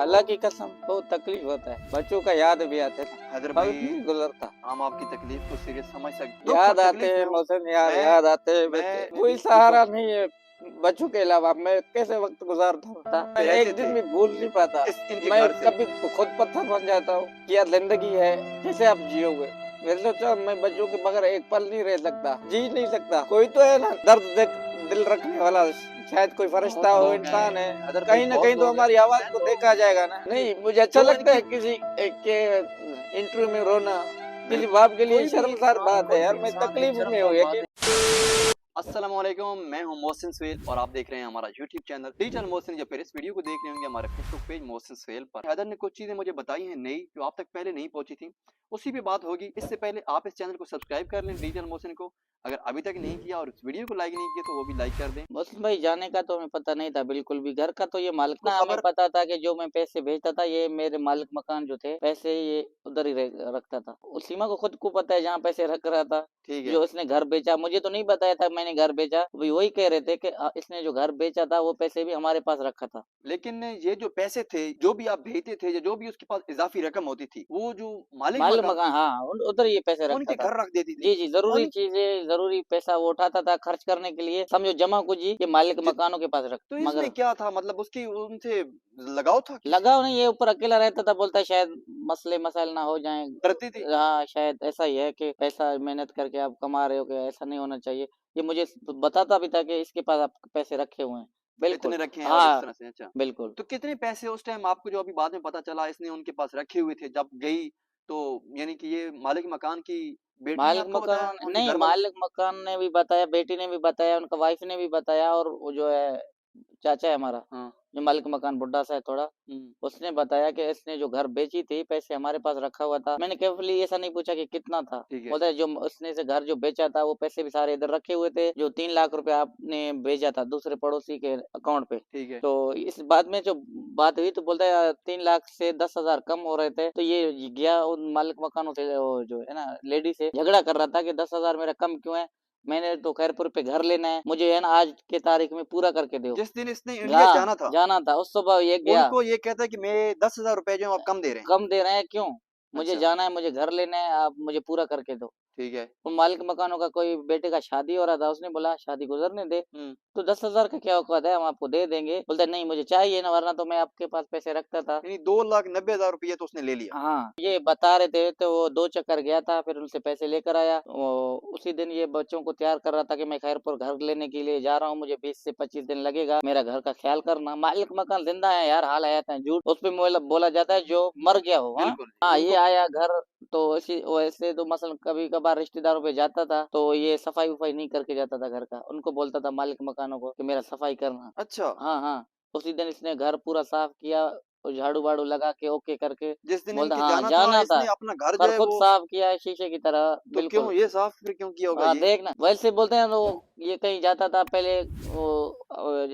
अल्लाह की कसम बहुत तकलीफ होता है, बच्चों का याद भी आते हैं। हैदर वक्त भाई, नहीं गुजरता, हम आपकी तकलीफ को सीरियस समझ सकते याद आते हैं मौसम, याद आते हैं बच्चे। कोई सहारा नहीं है बच्चों के अलावा। मैं कैसे वक्त गुजारता होता, मैं एक दिन भी भूल नहीं पाता। मैं कभी खुद पत्थर बन जाता हूँ। क्या जिंदगी है, कैसे आप जियोगे? मैं सोचा मैं बच्चों के बगैर एक पल नहीं रह सकता, जी नहीं सकता। कोई तो है ना दर्द देख दिल रखने वाला, शायद कोई फरिश्ता हो, इंसान है। कहीं ना कहीं तो हमारी आवाज को देखा जाएगा ना। नहीं, मुझे अच्छा लगता है किसी के इंटरव्यू में रोना। किसी बाप के लिए शर्मसार बात है यार। मैं तकलीफ में हूँ यकीन। अस्सलाम वालेकुम, मैं हूं मोहसिन सुहेल और आप देख रहे हैं हमारा यूट्यूब चैनल टीचर मोहसिन। या फिर इस वीडियो को देख रहे होंगे हमारे फेसबुक पेज मोहसिन सुहेल पर। हैदर ने कुछ चीजें मुझे बताई हैं नई, जो आप तक पहले नहीं पहुंची थी, उसी पे बात होगी। इससे पहले आप इस चैनल को सब्सक्राइब कर लें, टीचर मोहसिन को, अगर अभी तक नहीं किया, और इस वीडियो को लाइक नहीं किया तो वो भी लाइक कर दें। मुस्लिम भाई जाने का तो हमें पता नहीं था बिल्कुल भी। घर का तो ये मालिक ना, हमें पता था कि जो मैं पैसे भेजता था ये मेरे मालिक मकान जो थे, पैसे ये उधर ही रखता था। सीमा को खुद को पता है जहाँ पैसे रख रहा था। ठीक है, जो इसने घर बेचा, मुझे तो नहीं बताया था मैंने घर बेचा। वही कह रहे थे कि इसने जो घर बेचा था वो पैसे भी हमारे पास रखा था। लेकिन ये जो पैसे थे, जो भी आप भेजते थे या जो भी उसके पास इजाफी रकम होती थी, वो जो मालिक मालिक मकान मकान, हाँ, उधर ये पैसे रखता उनके था। घर रख देती थी। जी जी, जरूरी उन चीजें, जरूरी पैसा वो उठाता था खर्च करने के लिए। समझो जमा कुछ ये मालिक जि- मकानों के पास रख। तो मगर इसमें क्या था, मतलब उसकी उनसे लगाव था किसी? लगाव नहीं, ये ऊपर अकेला रहता था। बोलता है शायद मसले मसाइल ना हो जाएं। डरती थी? हाँ, शायद ऐसा ही है कि पैसा मेहनत करके आप कमा रहे हो, कि ऐसा नहीं होना चाहिए। ये मुझे बताता भी था कि इसके पास आप पैसे रखे हुए हैं। इतने बिल्कुल, रखे हैं और इस हाँ, तरह से। अच्छा, बिल्कुल। तो कितने पैसे उस टाइम आपको, जो अभी बाद में पता चला इसने उनके पास रखे हुए थे जब गई, तो यानी कि ये मालिक मकान की बेटी ने मालिक आपको बताया, मकान उनके नहीं, घर वालों ने? मालिक मकान ने भी बताया, बेटी ने भी बताया, उनका वाइफ ने भी बताया, और वो जो है चाचा है हमारा, हाँ। जो मालिक मकान बुड्ढा सा है थोड़ा, उसने बताया कि इसने जो घर बेची थी पैसे हमारे पास रखा हुआ था। मैंने केवल ऐसा नहीं पूछा कि कितना था। ठीक है, बोलता है जो उसने से घर जो बेचा था वो पैसे भी सारे इधर रखे हुए थे, जो 3 लाख रुपए आपने भेजा था दूसरे पड़ोसी के अकाउंट पे। ठीक है। तो इस बात में जो बात हुई तो बोलता है 3 लाख से 10 हजार कम हो रहे थे। तो ये गया उन मालिक मकानों से, वो जो है ना लेडी से झगड़ा कर रहा था कि 10 हजार मेरा कम क्यों है, मैंने तो खैरपुर पे घर लेना है, मुझे है ना आज के तारीख में पूरा करके दो। जिस दिन इसने इंडिया हाँ, जाना था, जाना था उस सुबह ये गया। उनको ये कहता है कि मैं 10,000 रुपए जो है आप कम दे रहे हैं। कम दे रहे हैं क्यों? मुझे अच्छा, जाना है, मुझे घर लेना है, आप मुझे पूरा करके दो। ठीक है। तो मालिक मकानों का कोई बेटे का शादी हो रहा था, उसने बोला शादी गुजरने दे, हम्म। तो 10 हजार का क्या औकात है, हम आपको दे देंगे। बोलता है नहीं मुझे चाहिए ना, वरना तो मैं आपके पास पैसे रखता था। यानी 2,90,000 रुपये तो उसने ले लिया। हाँ, ये बता रहे थे। तो वो 2 चक्कर गया था, फिर उनसे पैसे लेकर आया। उसी दिन ये बच्चों को तैयार कर रहा था कि मैं खैरपुर घर लेने के लिए जा रहा हूँ, मुझे 20 से 25 दिन लगेगा, मेरा घर का ख्याल करना। मालिक मकान जिंदा है यार, हाल आया था झूठ उस पे बोला जाता है जो मर गया हो। हाँ बिल्कुल। हाँ, ये उनको आया घर। तो इसी वैसे तो मसलन कभी कभार रिश्तेदारों पे जाता था, तो ये सफाई वफाई नहीं करके जाता था घर का। उनको बोलता था मालिक मकानों को कि मेरा सफाई करना। अच्छा, हाँ हाँ, उसी दिन इसने घर पूरा साफ किया, और झाड़ू वाड़ू लगा के ओके करके। जिस दिन बोलता इनके हाँ जाना था जाना था, इसने अपना घर जो पर है खुद वो, साफ किया है शीशे की तरह। तो क्यों बिल्कुल। ये साफ फिर क्यों किया होगा हाँ ये? देखना, वैसे बोलते हैं तो ये कहीं जाता था पहले, वो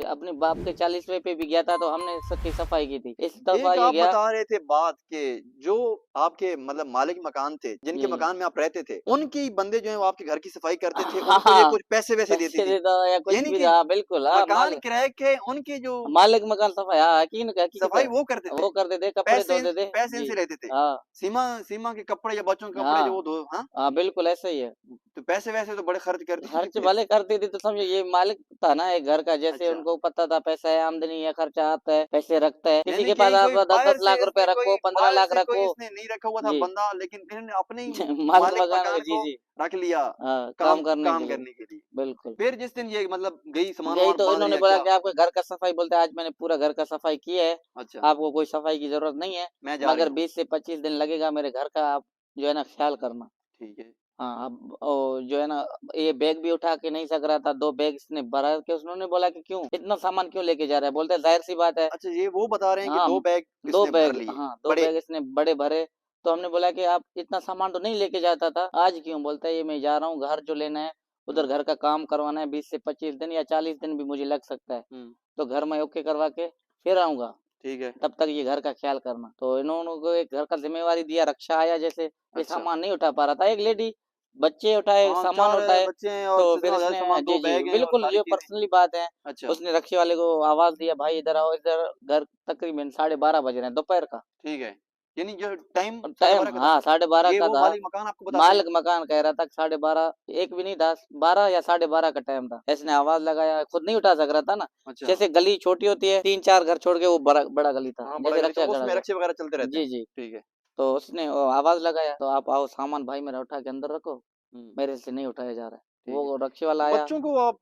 अपने बाप के 40वें पे भी गया था, तो हमने सबकी सफाई की थी। इस दफा एक ये आप गया। बता रहे थे बात के, जो आपके मतलब मालिक मकान थे, जिनके जी जी। मकान में आप रहते थे, उनकी बंदे जो है वो आपके घर की सफाई करते थे, हाँ उनको ये हाँ, कुछ पैसे वैसे देती पैसे थी। देता था या कुछ यानी भी कि था, बिल्कुल। हाँ, मकान किराए के उनके जो मालिक मकान सफाई, हाँ, हकीकत सफाई है। वो करते थे, वो करते थे, कपड़े धोते थे। पैसे जी। इनसे लेते थे। हाँ सीमा सीमा के कपड़े या बच्चों के कपड़े जो हाँ वो धो, हाँ, हाँ, बिल्कुल ऐसा ही है। तो पैसे वैसे तो बड़े खर्च करती थी खर्च फिर। भले करती थी, तो समझो ये मालिक था ना एक घर का, जैसे अच्छा, उनको पता था पैसा है, आमदनी है, खर्चा आता है, पैसे रखता है। किसी यानी के कि पास आप कोई दस बाहर दस से लाख रुपए इसने रखो, कोई 15 लाख कोई रखो। इसने नहीं रखा हुआ था जी। बंदा, लेकिन इन्होंने अपने ही मालिक मालिक मकान का, मकान जी को जी। रख लिया, हाँ, काम करने के काम लिए। करने के लिए। बिल्कुल। फिर जिस दिन ये मतलब गई, सामान यही वामान तो बांध इन्होंने लिया बोला क्या? कि आपके घर का सफाई, बोलते हैं आज मैंने पूरा घर का सफाई किया है, अच्छा, आपको कोई सफाई की जरूरत नहीं है, मैं जा रही मगर हूँ। 20 से 25 दिन लगेगा मेरे घर का, आप जो है ना ख्याल करना। ठीक है। हाँ, अब जो है ना, ये बैग भी उठा के नहीं सक रहा था, 2 बैग इसने भरा के। उन्होंने बोला कि क्यों इतना सामान क्यों लेके जा रहा है? बोलते हैं जाहिर सी बात है। अच्छा, ये वो बता रहे हैं कि हाँ, 2 बैग 2 इसने भर बैग, लिए, हाँ, 2 बड़े। बैग इसने बड़े भरे। तो हमने बोला कि आप इतना सामान तो नहीं लेके जाता था, आज क्यों? बोलता है ये मैं जा रहा हूँ घर जो लेना है, उधर हुँ, घर का काम करवाना है, 20 से 25 दिन या 40 दिन भी मुझे लग सकता है। हुँ, तो घर में ओके करवा के फिर आऊँगा, ठीक है। तब तक ये घर का ख्याल करना। तो इन्होंने को एक घर का ज़िम्मेवारी दिया, रक्षा आया जैसे, ये अच्छा, सामान नहीं उठा पा रहा था। एक लेडी बच्चे उठाए, हाँ, सामान 4 उठाए, बच्चे हैं और तो फिर इतना ज़्यादा इसने सामान, 2 जी, जी, बैग हैं और बिल्कुल सारी ये चीज़ें। पर्सनली बात है। अच्छा, उसने रक्शे वाले को आवाज़ दिया, भाई इधर आओ, इधर घर तकरीबन 12:30 बज रहे हैं दोपहर का। ठीक है। यानी जो टाइम और साढ़े टाइम 12 का था, हाँ, 12:30 ये का वो था। मालिक मकान आपको बताते हैं? मालिक मकान कह रहा था कि 12:30, 1 भी नहीं था, 12 या 12:30 का टाइम था। इसने आवाज़ लगाया, खुद नहीं उठा सक रहा था ना। अच्छा। जैसे गली छोटी होती है, 3-4 घर छोड़ के वो बड़ा बड़ा गली था, हाँ, बड़ा जैसे गली तो रक्षा खड़ा उसमें गया। रक्शे वगैरह चलते रहते जी, हैं। जी। ठीक है। तो उसने आवाज़ लगाया, तो आप आओ, सामान भाई मेरा उठा के अंदर रखो, हुँ, मेरे से नहीं उठाया जा रहा है। ठीक है। वो रक्शे वाला तो आया, बच्चों को आप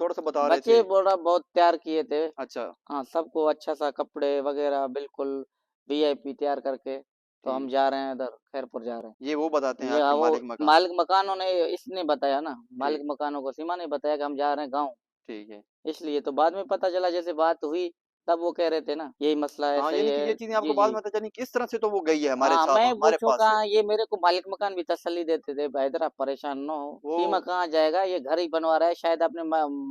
थोड़ा-सा बता रहे बच्चे थे। बोल रहा बहुत तैयार किए थे। अच्छा, हाँ, सबको अच्छा-सा कपड़े वगैरह बिल्कुल वीआईपी तैयार करके, तो हम ठीक। जा रहे हैं इधर खैरपुर जा रहे हैं। ये वो बताते हैं ये हाँ, आपके वो मालिक मकान। मालिक मकानों ने इसने बताया ना, मालिक ठीक, मकानों को सीमा ने बताया कि हम जा रहे हैं गाँव, ठीक है। इसलिए तो बाद में पता चला जैसे बात हुई, तब वो कह रहे थे ना, यही मसला हाँ, ऐसे ही यानी कि है। ये चीज़ें आपको जी, बाद जी। में पता चली किस तरह से तो वो गई है हमारे हाँ, साथ मैं हमारे पूछूँ पास से। कहाँ, ये मेरे को मालिक मकान भी तसल्ली देते थे, "भाई इधर आप परेशान ना हो, वो सीमा कहाँ जाएगा, ये घर ही बनवा रहा है, शायद अपने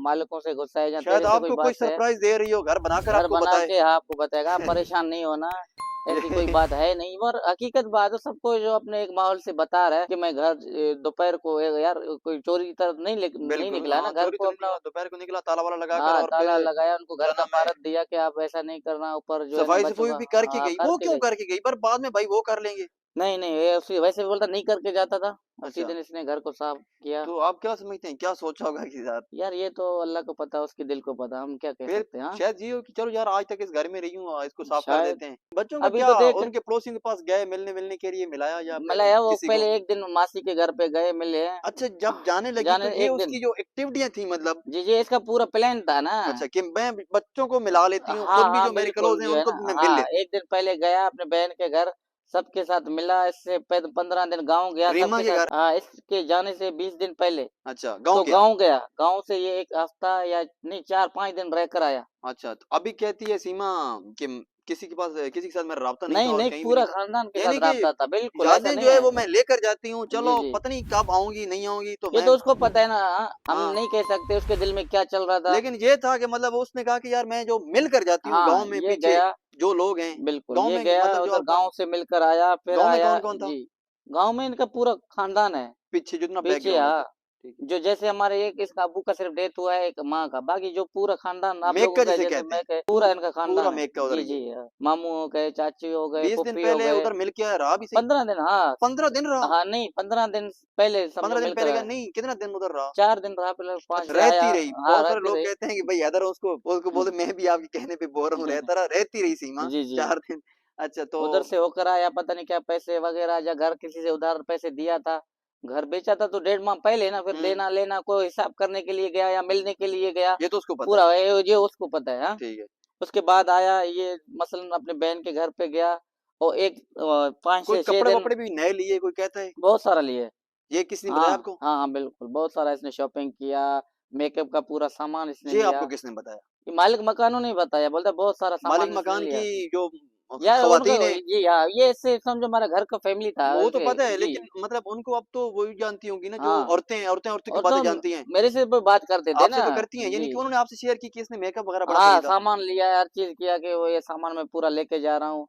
मालिकों से गुस्सा है या शायद तेरे से कोई आपको कोई बात है।" सरप्राइज़ दे रही हो, घर बनाकर घर आपको बना बताए। के हाँ, आपको बताएगा, आप परेशान नहीं होना, ऐसी कोई ये बात है नहीं। और हकीकत बात है, सबको जो अपने एक माहौल से बता रहा है कि मैं घर दोपहर को यार कोई चोरी की तरफ नहीं बिल्कुल, निकला है ना, हाँ, घर चोरी को तो नहीं अपना निकला, दोपहर को निकला ताला-वाला लगाकर हाँ, और ताला फिर लगाया, उनको घर क्या का नाम है, पारत दिया कि आप ऐसा नहीं करना, ऊपर जो है ना बच्चों सफाई-सफूई का भी करके हाँ, गई। वो करके क्यों गई। करके गई? पर बाद में भाई वो कर लेंगे। नहीं, नहीं, ये उसी वैसे भी बोलता नहीं करके जाता था, उसी अच्छा, दिन इसने घर को साफ किया। तो आप क्या समझते हैं, क्या सोचा होगा इसके साथ? यार ये तो अल्लाह को पता, उसके दिल को पता, हम क्या कह फिर सकते हैं, हाँ? शायद ये हो कि चलो यार आज तक इस घर में रही हूँ इसको साफ कर शायद देते हैं। बच्चों का अभी क्या तो देख उनके पड़ोसियों के पास गए मिलने-विलने के लिए मिलाया या फिर मतलब यार वो किसी को? पहले 1 दिन मासी के घर पे गए, मिले। अच्छा जब जाने लगी तो जाने ये 1 दिन उसकी जो एक्टिविटीयाँ थी मतलब जी, जी, इसका पूरा प्लान था ना। अच्छा कि मैं बच्चों को मिला लेती हूँ, हाँ, खुद भी हाँ, जो मेरे बिल्कुल क्लोज़ हैं जो है उनको ना भी मैं मिल हाँ, लेती हूँ। 1 दिन पहले गया अपने बहन के घर, सबके साथ मिला, इससे 15 दिन गाँव गया रीमा सबके के साथ घर हाँ, इसके जाने से 20 दिन पहले, अच्छा गाँव तो गया। गाँव गया। गाँव से ये 1 हफ्ता या नहीं 4-5 दिन रहकर आया। अच्छा, तो अभी कहती है सीमा कि किसी के पास किसी के साथ मेरा राब्ता नहीं था नहीं, और नहीं, कहीं भी नहीं पूरा था। खानदान के यानी साथ कि रहा था, बिल्कुल ऐसा यादें नहीं जो है है। वो मैं लेकर जाती हूँ, जी, चलो जी। पता नहीं कब आऊँगी, नहीं आऊँगी तो ये मैं तो उसको पता है ना हम हाँ, नहीं कह सकते उसके दिल में क्या चल रहा था। लेकिन ये था कि मतलब उसने कहा कि यार मैं जो मिल कर जाती हूँ गाँव हाँ, में ये पीछे गया जो लोग हैं, बिल्कुल, गाँव ये में गया मतलब जो उधर आपका गाँव से मिलकर आया, फिर गाँव में आया कौन-कौन था? जी। गाँव में इनका पूरा खानदान है, पीछे जितना पीछे बैकग्राउंड है। हाँ। ठीक है। जो जैसे हमारे एक इसका अब्बू का सिर्फ डेथ हुआ है, एक माँ का, बाकी जो पूरा खानदान आप लोगों मेक्का का जिसे जैसे कहते हैं, मैं कहे पूरा इनका पूरा खानदान है। मेक्का उधर जी, ही है। जी मामू हो गए, चाची हो गए, 20 दिन फूफी हो पहले गए। उधर मिल के आया, रहा भी सही। 15 दिन हाँ, 15 दिन रहा। हाँ नहीं 15 दिन पहले समझो 15 दिन मिलकर पहले का आया। नहीं, कितना दिन उधर रहा? 4 दिन रहा पहले 5 अच्छा से आया रहती रही। हाँ, बहुत सारे रहती लोग रही। कहते हैं कि भई इधर उसको हुँ। बोले मैं भी आपके कहने पे बोर हूँ, रहता रहा, रहती रही सीमा जी, जी। 4 दिन। अच्छा तो उधर से होकर आया पता नहीं क्या पैसे वगैरह या घर किसी से उधार पैसे दिया था। घर बेचा था तो 1.5 माह पहले ना फिर हुँ, देना-लेना कोई हिसाब करने के लिए गया या मिलने के लिए गया। ये तो उसको पता है। पूरा ये उसको पता है हाँ। ठीक है। उसके बाद आया ये मसलन अपने बहन के घर पे गया और 5 कोई से 6 दिन कपड़े-वपड़े भी नए लिए कोई कहता है? बहुत सारा लिए। ये किसी ने बताया हाँ, आपको? हाँ, हाँ, बिल्कुल बहुत सारा इसने शॉपिंग किया, मेकअप का पूरा सामान इसने ये लिया। आपको किसने बताया? ये मालिक मकानों ने बताया बोलता बहुत सारा मालिक सामान इसने मकान की लिया। जो यार उनका खवातीन हैं जी हाँ, ये इससे समझो हमारा घर का फैमिली था वो तो ऐसे पता है जी, लेकिन मतलब उनको अब तो वही जानती होंगी ना जो हाँ। औरतें की और तो बातें जानती हैं। मेरे से भी बात करते थे आपसे ना, तो करती हैं, यानी जी। कि उन्होंने आपसे शेयर की कि इसने मेकअप वगैरह बड़ा हाँ, खरीदा। सामान लिया हर चीज़ किया कि वो ये सामान मैं पूरा लेके जा रहा हूँ।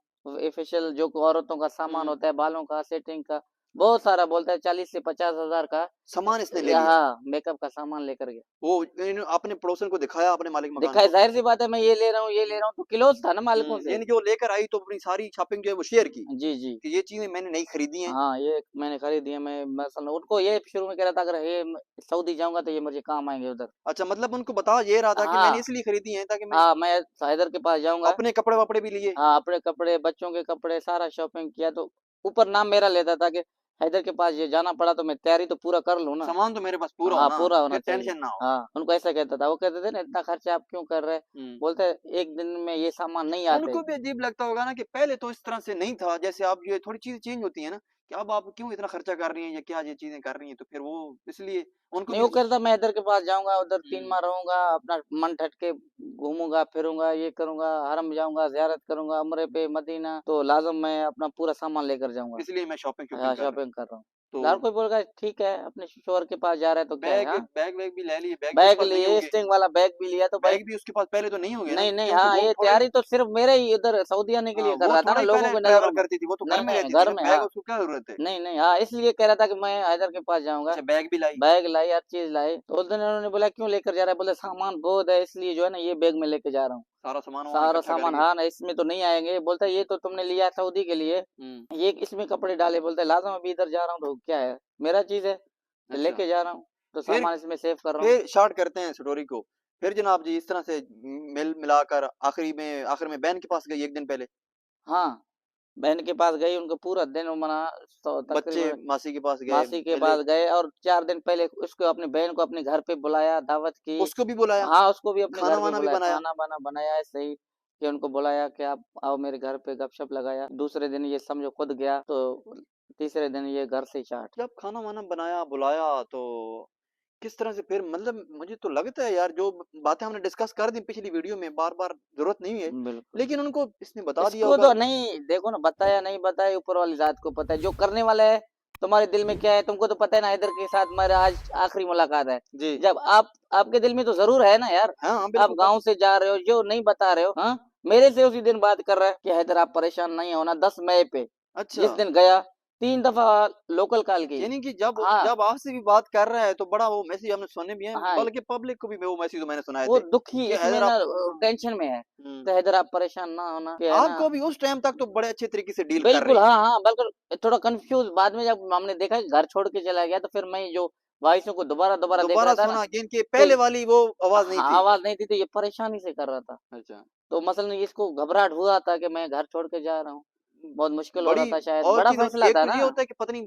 फेशियल जो औरतों का सामान हुँ, होता है, बालों का, सेटिंग का, बहुत सारा बोलता है 40 से 50 हज़ार का सामान इसने ले लिया। हाँ, मेकअप का सामान लेकर गया। वो इन अपने पड़ोसन को दिखाया अपने मालिक मकान दिखाई को। ज़ाहिर-सी बात है मैं ये ले रहा हूँ, तो क्लोज़ था ना मालिकों से। यानी कि वो लेकर आई तो अपनी सारी शॉपिंग जो है वो शेयर की, जी, जी। कि ये चीज़ें मैंने नई खरीदी हैं। हाँ, ये मैंने खरीदी है मैं मसलन उनको ये शुरू में कह रहा था अगर ये सऊदी जाऊँगा तो ये मुझे काम आएँगे उधर। अच्छा मतलब उनको बता ये रहा था कि मैंने हाँ, इसलिए खरीदी हैं ताकि मैं हाँ, मैं हैदर के पास जाऊँगा अपने कपड़े-वपड़े भी लिए। हाँ, अपने कपड़े, बच्चों के कपड़े सारा शॉपिंग किया तो ऊपर नाम मेरा लेता था कि हैदर के पास ये जाना पड़ा तो मैं तैयारी तो पूरा कर लूँ ना। सामान तो मेरे पास पूरा हो हाँ, ना, पूरा होना फिर चाहिए। टेंशन ना हो। हाँ, उनको ऐसा कहता था। वो कहते थे ना इतना खर्चा आप क्यों कर रहे हैं? हुँ। बोलते 1 दिन में ये सामान नहीं आते। उनको भी अजीब लगता होगा ना कि पहले तो इस तरह से नहीं था, जैसे अब ये थोड़ी चीज़ें चेंज होती हैं ना, कि अब आप क्यों इतना खर्चा कर रही हैं या क्या ये चीज़ें कर रही हैं, तो फिर वो इसलिए उनको नहीं भी वो कहता मैं हैदर के पास जाऊँगा, उधर 3 हुँ, माह रहूँगा, अपना मन ठट के घूमूँगा, फिरूँगा, ये करूँगा, हरम जाऊँगा, ज़ियारत करूँगा, उम्रे पे मदीना, तो लाज़िम मैं अपना पूरा सामान लेकर जाऊँगा। इसलिए मैं हाँ, शॉपिंग-शॉपिंग कर रहा हूँ। शॉपिंग कर रहा हूँ। तो हर कोई बोलेगा ठीक है अपने शोहर के पास जा रहा है तो क्या है, बैग हाँ? बैग वैग भी ले लिए, बैग भी बैग उसके पास नहीं लिए, होंगे, स्टिंग वाला बैग भी लिया तो भाई बैग भी उसके पास पहले तो नहीं होंगे ना, नहीं नहीं, क्योंकि हाँ वो ये थोड़े तैयारी तो सिर्फ मेरे ही इधर सऊदी आने के लिए कर वो रहा था थोड़ा ना, ही लोगों पहले को ट्रैवल नजरों में। करती थी, वो तो घर नहीं में नहीं, रहती थी घर ना, में, बैग हाँ। उसको क्या जरूरत है। नहीं नहीं, हाँ इसलिए कह रहा था कि मैं हैदर के पास जाऊंगा। अच्छा बैग भी लाई। बैग लाई, हर चीज लाई, तो उस दिन उन्होंने बोला क्यों लेकर जा रहा है, बोले सामान बहुत है इसलिए जो है ना ये बैग में लेके जा रहा हूँ। सारा सामान वामान सारा इकट्ठा सामान, करके। हाँ ना इसमें तो नहीं आएंगे, बोलता है ये तो तुमने लिया है सऊदी के लिए, ये इसमें कपड़े डाले, बोलते है लाजम अभी इधर जा रहा हूँ तो क्या है, मेरा चीज है तो अच्छा लेके जा रहा हूँ, तो फिर सामान इसमें सेव कर रहा हूँ। फिर स्टार्ट करते हैं स्टोरी को। फिर जनाब जी इस तरह से मिल मिलाकर आखिर में बहन के पास गई एक दिन पहले, हाँ, बहन के पास गई, उनको पूरा दिन मना, तो बच्चे तकरीबन मासी के पास गए, मासी के मिले, पास गए, और 4 दिन पहले उसको अपनी बहन को अपने घर पे बुलाया, दावत की। उसको भी बुलाया, हाँ उसको भी अपने खाना घर पे वाना भी बुलाया, बनाया। खाना बाना बनाया ऐसे ही कि उनको बुलाया कि आप आओ मेरे घर पे, गपशप लगाया। दूसरे दिन ये समझो खुद गया, तो तीसरे दिन ये घर से चाट। जब खाना वाना बनाया बुलाया तो किस तरह से फिर मतलब मुझे तो लगता है यार जो बातें हमने डिस्कस कर दी पिछली वीडियो में बार बार जरूरत नहीं है, बिल्कुल, लेकिन उनको इसने बता दिया इसको होगा। तो नहीं, देखो ना, बताया नहीं बताया ऊपर वाली जात को पता है, जो करने वाला है तुम्हारे दिल में क्या है तुमको तो पता है ना। हैदर के साथ मेरा आज आखिरी मुलाकात है, जी जब आप आपके दिल में तो जरूर है ना यार। हाँ हाँ आप बिल्कुल गांव से जा रहे हो, जो नहीं बता रहे हो, हाँ मेरे से उसी दिन बात कर रहा है कि हैदर आप परेशान नहीं होना, 10 मई पे अच्छा, जिस दिन गया 3 दफा लोकल कॉल की। यानी कि जब हाँ जब आपसे भी बात कर रहा है तो बड़ा वो मैसेज हमने सुने भी हैं, हाँ, बल्कि पब्लिक को भी वो मैसेज तो मैंने सुनाए वो थे दुखी कि इसमें हैदर ना, आप टेंशन में है, हम्म, तो हैदर आप परेशान ना होना, क्या है ना। आपको भी उस टाइम तक तो बड़े अच्छे तरीके से डील कर बिल्कुल, रही है। हाँ हाँ, बिल्कुल थोड़ा कंफ्यूज, बाद में जब हमने देखा कि घर छोड़ के चला गया, तो फिर मैं जो वॉइसों को दोबारा दोबारा देख दोबारा रहा था ना, सुना कि इनके तो पहले वाली वो आवाज नहीं हाँ थी। आवाज नहीं थी, तो ये परेशानी से कर रहा था। अच्छा तो मसलन इसको घबराहट हुआ था कि मैं घर छोड़ के जा रहा हूँ, बहुत मुश्किल हो रहा बड़ी था, शायद और बड़ा चीज फैसला एक था तो ना। ये होता है कि पत्नी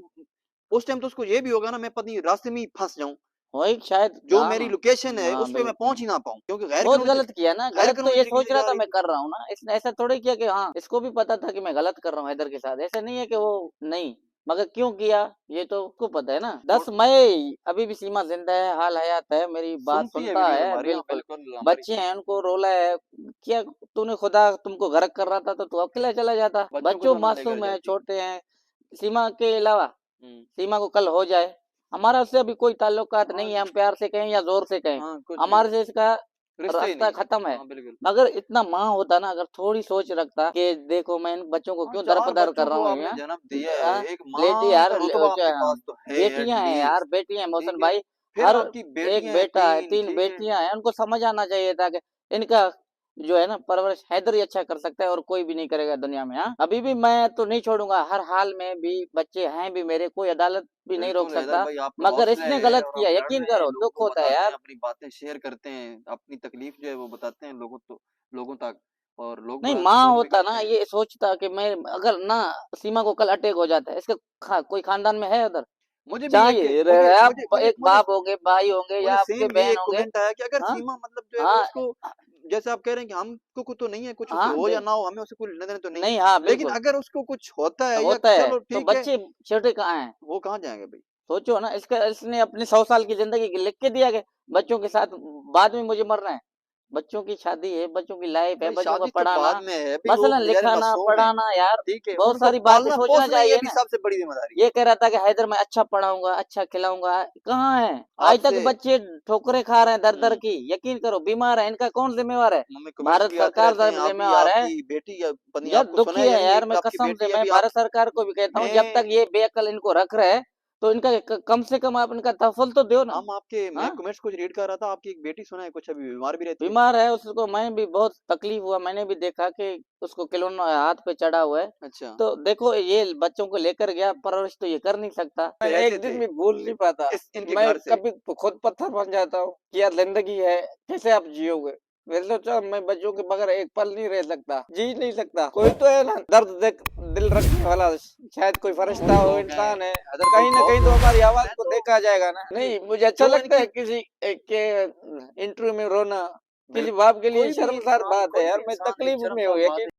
उस टाइम तो उसको ये भी होगा ना मैं पत्नी रास्ते में ही फंस जाऊं, वही शायद, जो मेरी हाँ लोकेशन है हाँ उस पे मैं बिल्कुल। पहुंच ही ना पाऊं क्योंकि गैर बहुत कानूनी गलत किया ना, गैर गलत तो कानूनी ये तरीके सोच से रहा जा था रही मैं थी। कर रहा हूँ ना, इसने ऐसा थोड़ी किया कि हाँ इसको भी पता था कि मैं गलत कर रहा हूँ हैदर के साथ, ऐसा नहीं है कि वो नहीं, मगर क्यों किया ये तो उसको पता है ना। और 10 मई अभी भी सीमा जिंदा है, हाल हयात है, मेरी बात सुनती है सुनता वीडियोस है, हमारी, हाँ बिल्कुल। बिल्कुल हमारी बच्चे हैं, उनको रोला है, क्या तूने खुदा तुमको गर्क कर रहा था तो तू अकेला चला जाता, बच्चों को बच्चों सामने लेकर मासूम है, जाती। छोटे हैं। सीमा के अलावा, हम्म, सीमा को कल हो जाए, हमारा उससे अभी कोई ताल्लुकात हाँ नहीं है, हम प्यार से कहें या जोर से कहें, हाँ कुछ हमारे से इसका रिश्ता ही रास्ता नहीं है। खत्म है। हाँ बिल्कुल। मगर इतना माँ होता ना, अगर थोड़ी सोच रखता कि देखो मैं इन बच्चों को हाँ क्यों चार दरपदर कर बच्चों रहा को हूँ आपने यहाँ, जन्म दिया है, एक लेटी माँ यार, का रुतबा आपके पास तो है बेटियां हैं यार, एटलीस्ट, बेटी हैं मोहसिन ठीक है। भाई। फिर हर आपकी एक बेटियां हैं बेटा है, 3 ठीक है। बेटियां हैं, उनको समझ आना चाहिए था कि इनका जो है ना परवरिश हैदर ही अच्छा कर सकता है और कोई भी नहीं करेगा दुनिया में। हाँ अभी भी मैं तो नहीं छोड़ूंगा, हर हाल में भी बच्चे हैं भी मेरे, कोई अदालत भी नहीं रोक बिल्कुल हैदर सकता। भाई आपका मगर हौसला इसने है गलत और आप किया, लड़ यकीन रहे हैं, करो लोगों दुख को होता है बताते हैं, यार। अपनी बातें शेयर करते हैं, अपनी तकलीफ जो है वो बताते हैं लोगों तक, और लोग नहीं बड़ा माँ सपोर्ट भी होता करते ना, हैं। ये सोचता कि मैं अगर ना सीमा को कल अटैक हो जाता है, इसके कोई खानदान में है उधर, मुझे भी जहाँ एक ये रह मुझे रहे हैं मुझे आप, मुझे एक मुझे बाप होंगे, भाई होंगे, या मुझे आपके सेम यही बहन एक होंगे। कमेंट आया कि अगर हाँ सीमा मतलब जो है वो हाँ उसको जैसे आप कह रहे हैं कि हमको कुछ तो नहीं है, कुछ उसे हाँ हो या ना हो हमें उससे कोई लेना देना तो नहीं है, नहीं, हाँ लेकिन बिल्कुल अगर उसको कुछ होता है या होता है, चलो तो ठीक है, बच्चे छोटे कहाँ हैं, वो कहाँ जाएंगे भाई। सोचो ना, इसका इसने अपनी 100 साल की जिंदगी लिख के दिया कि बच्चों के साथ बाद में मुझे मरना है। बच्चों की शादी है, बच्चों की लाइफ है, भाई बच्चों का शादी तो पढ़ाना, बाद में है भाई, वो मसलन बेचारे लिखाना मासूम है, पढ़ाना यार, ठीक है, बहुत उनको सारी बातें पालना सोचना पोसना ये चाहिए भी ना। सबसे बड़ी जिम्मेदारी ये कह रहा था कि हैदर मैं अच्छा पढ़ाऊंगा, अच्छा खिलाऊंगा, कहाँ है? है आज तक आपसे। बच्चे ठोकरें खा रहे हैं दर दर हम्म, की, यकीन करो बीमार है, इनका कौन जिम्मेवार है? मम्मी कमेंट्स भारत भी आते सरकार रहते हैं, आप भी जिम्मेवार है। आपकी बेटी या पत्नी यार आपको सुना दुखी है या है नहीं, यार, एक मैं आपकी कसम से बेटी मैं अभी आप भारत सरकार को भी कहता हूँ, जब मैं तक ये बेअक्ल इनको रख रहे हैं, तो इनका कम से कम आप इनका तहफ़्फ़ुज़ तो दो ना। हम आपके मैं हाँ? कमेंट्स कुछ रीड कर रहा था, आपकी एक बेटी सुना है कुछ अभी बीमार भी रहती है। बीमार है, उसको मैं भी बहुत तकलीफ हुआ, मैंने भी देखा कि उसको खिलौना हाथ पे चढ़ा हुआ है। अच्छा तो देखो ये बच्चों को लेकर गया, परवरिश तो ये कर नहीं सकता। मैं रहते एक थे दिन भी भूल नहीं पाता। इनके मैं घर से। कभी खुद पत्थर बन जाता हूँ कि यार जिंदगी है, कैसे आप जियोगे? मैंने सोचा मैं बच्चों के बगैर एक पल नहीं रह सकता, जी नहीं सकता। कोई तो है ना दर्द देख दिल रखने वाला, शायद कोई फरिश्ता बहुत हो, लोग हैं इंसान है, अदर भाई, कहीं ना बहुत कहीं तो लोग हमारी हैं, आवाज मैं को तो देखा जाएगा ना। नहीं मुझे अच्छा जो लगता इनकी है किसी के इंटरव्यू में रोना, किसी बिल्कुल बाप के लिए कोई भी शर्मसार इंसान बात है कोई यार, भी मैं इंसान एक तकलीफ में हूँ शर्मसार बात यकीन है।